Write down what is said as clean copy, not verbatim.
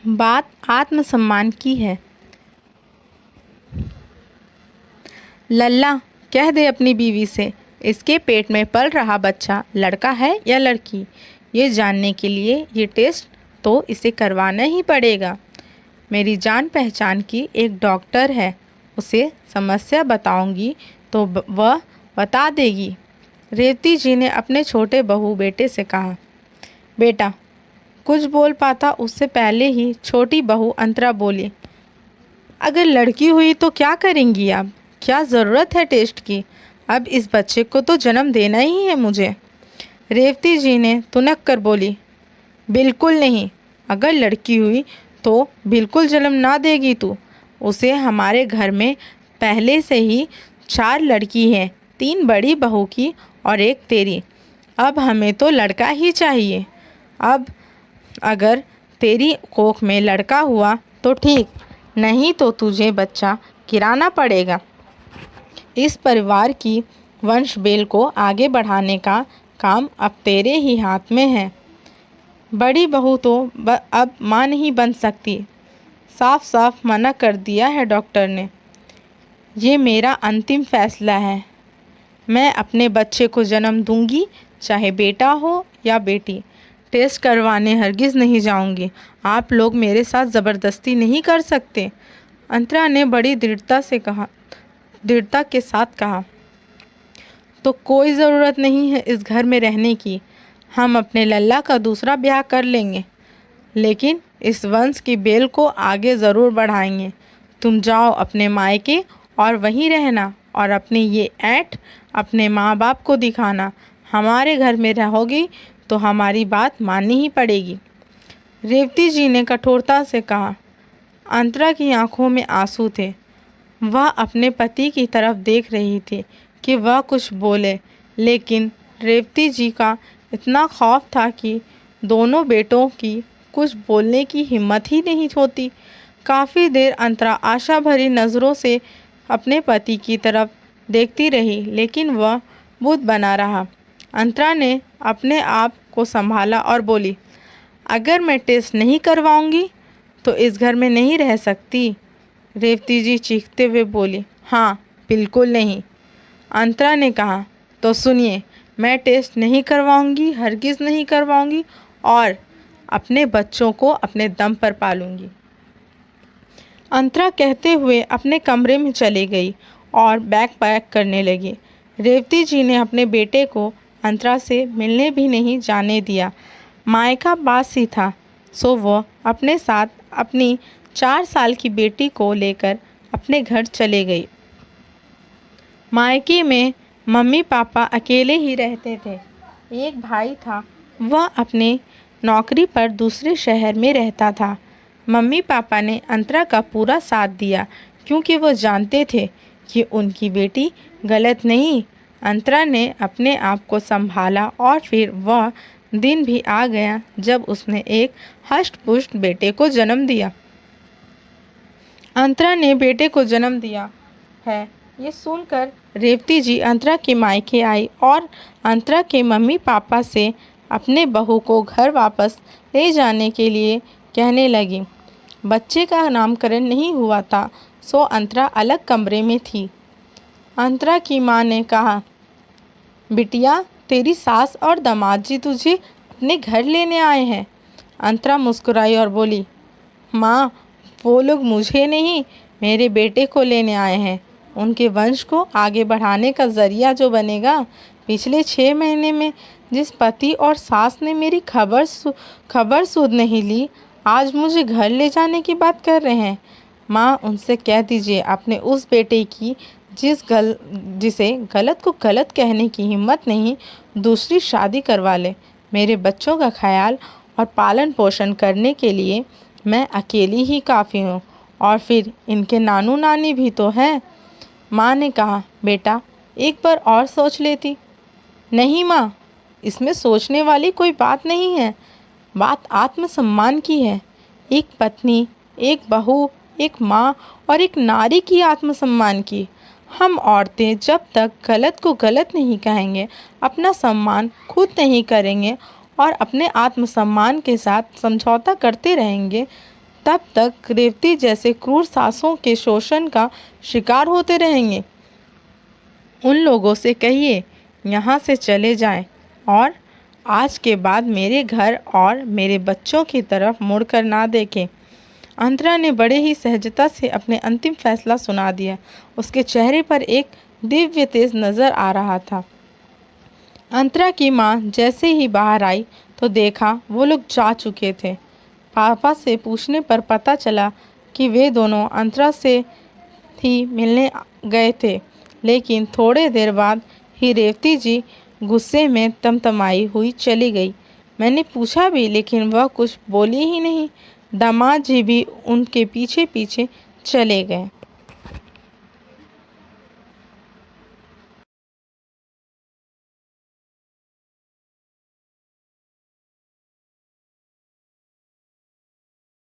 बात आत्मसम्मान की है। लल्ला, कह दे अपनी बीवी से, इसके पेट में पल रहा बच्चा लड़का है या लड़की, ये जानने के लिए ये टेस्ट तो इसे करवाना ही पड़ेगा। मेरी जान पहचान की एक डॉक्टर है, उसे समस्या बताऊंगी तो वह बता देगी। रेवती जी ने अपने छोटे बहू बेटे से कहा। बेटा कुछ बोल पाता उससे पहले ही छोटी बहू अंतरा बोली, अगर लड़की हुई तो क्या करेंगी आप? क्या ज़रूरत है टेस्ट की? अब इस बच्चे को तो जन्म देना ही है मुझे। रेवती जी ने तुनक कर बोली, बिल्कुल नहीं, अगर लड़की हुई तो बिल्कुल जन्म ना देगी तू। उसे हमारे घर में पहले से ही 4 लड़की हैं, 3 बड़ी बहू की और एक तेरी। अब हमें तो लड़का ही चाहिए। अब अगर तेरी कोख में लड़का हुआ तो ठीक, नहीं तो तुझे बच्चा गिराना पड़ेगा। इस परिवार की वंश बेल को आगे बढ़ाने का काम अब तेरे ही हाथ में है। बड़ी बहू तो अब माँ नहीं बन सकती, साफ साफ मना कर दिया है डॉक्टर ने। ये मेरा अंतिम फैसला है। मैं अपने बच्चे को जन्म दूंगी, चाहे बेटा हो या बेटी। टेस्ट करवाने हरगिज़ नहीं जाऊंगी। आप लोग मेरे साथ ज़बरदस्ती नहीं कर सकते। अंतरा ने बड़ी दृढ़ता के साथ कहा। तो कोई ज़रूरत नहीं है इस घर में रहने की। हम अपने लल्ला का दूसरा ब्याह कर लेंगे, लेकिन इस वंश की बेल को आगे ज़रूर बढ़ाएंगे। तुम जाओ अपने मायके और वहीं रहना, और अपनी ये ऐंठ अपने माँ बाप को दिखाना। हमारे घर में रहोगी तो हमारी बात माननी ही पड़ेगी। रेवती जी ने कठोरता से कहा। अंतरा की आंखों में आंसू थे। वह अपने पति की तरफ देख रही थी कि वह कुछ बोले, लेकिन रेवती जी का इतना खौफ था कि दोनों बेटों की कुछ बोलने की हिम्मत ही नहीं होती। काफ़ी देर अंतरा आशा भरी नज़रों से अपने पति की तरफ देखती रही, लेकिन वह बुद्ध बना रहा। अंतरा ने अपने आप को संभाला और बोली, अगर मैं टेस्ट नहीं करवाऊंगी तो इस घर में नहीं रह सकती। रेवती जी चीखते हुए बोली, हाँ बिल्कुल नहीं। अंतरा ने कहा, तो सुनिए, मैं टेस्ट नहीं करवाऊंगी, हरगिज़ नहीं करवाऊंगी, और अपने बच्चों को अपने दम पर पालूंगी। अंतरा कहते हुए अपने कमरे में चली गई और बैग पैक करने लगी। रेवती जी ने अपने बेटे को अंतरा से मिलने भी नहीं जाने दिया। मायका पास ही था, सो वह अपने साथ अपनी 4 साल की बेटी को लेकर अपने घर चले गई। मायके में मम्मी पापा अकेले ही रहते थे। एक भाई था, वह अपने नौकरी पर दूसरे शहर में रहता था। मम्मी पापा ने अंतरा का पूरा साथ दिया, क्योंकि वो जानते थे कि उनकी बेटी गलत नहीं। अंतरा ने अपने आप को संभाला और फिर वह दिन भी आ गया जब उसने एक हष्ट-पुष्ट बेटे को जन्म दिया। अंतरा ने बेटे को जन्म दिया है, ये सुनकर रेवती जी अंतरा के मायके आई और अंतरा के मम्मी पापा से अपने बहू को घर वापस ले जाने के लिए कहने लगी। बच्चे का नामकरण नहीं हुआ था, सो अंतरा अलग कमरे में थी। अंतरा की माँ ने कहा, बिटिया, तेरी सास और दामाद जी तुझे अपने घर लेने आए हैं। अंतरा मुस्कुराई और बोली, माँ, वो लोग मुझे नहीं, मेरे बेटे को लेने आए हैं। उनके वंश को आगे बढ़ाने का ज़रिया जो बनेगा। पिछले 6 महीने में जिस पति और सास ने मेरी खबर सुध नहीं ली, आज मुझे घर ले जाने की बात कर रहे हैं। माँ, उनसे कह दीजिए अपने उस बेटे की जिसे गलत को गलत कहने की हिम्मत नहीं, दूसरी शादी करवा ले। मेरे बच्चों का ख्याल और पालन पोषण करने के लिए मैं अकेली ही काफ़ी हूँ, और फिर इनके नानू नानी भी तो हैं। माँ ने कहा, बेटा, एक बार और सोच लेती। नहीं माँ, इसमें सोचने वाली कोई बात नहीं है। बात आत्मसम्मान की है। एक पत्नी, एक बहू, एक माँ और एक नारी की आत्मसम्मान की। हम औरतें जब तक गलत को गलत नहीं कहेंगे, अपना सम्मान खुद नहीं करेंगे और अपने आत्मसम्मान के साथ समझौता करते रहेंगे, तब तक रेवती जैसे क्रूर सासों के शोषण का शिकार होते रहेंगे। उन लोगों से कहिए यहाँ से चले जाएं और आज के बाद मेरे घर और मेरे बच्चों की तरफ मुड़कर ना देखें। अंतरा ने बड़े ही सहजता से अपने अंतिम फैसला सुना दिया। उसके चेहरे पर एक दिव्य तेज नजर आ रहा था। अंतरा की माँ जैसे ही बाहर आई तो देखा वो लोग जा चुके थे। पापा से पूछने पर पता चला कि वे दोनों अंतरा से ही मिलने गए थे, लेकिन थोड़े देर बाद ही रेवती जी गुस्से में तमतमाई हुई चली गई। मैंने पूछा भी लेकिन वह कुछ बोली ही नहीं। दामाद जी भी उनके पीछे पीछे चले गए।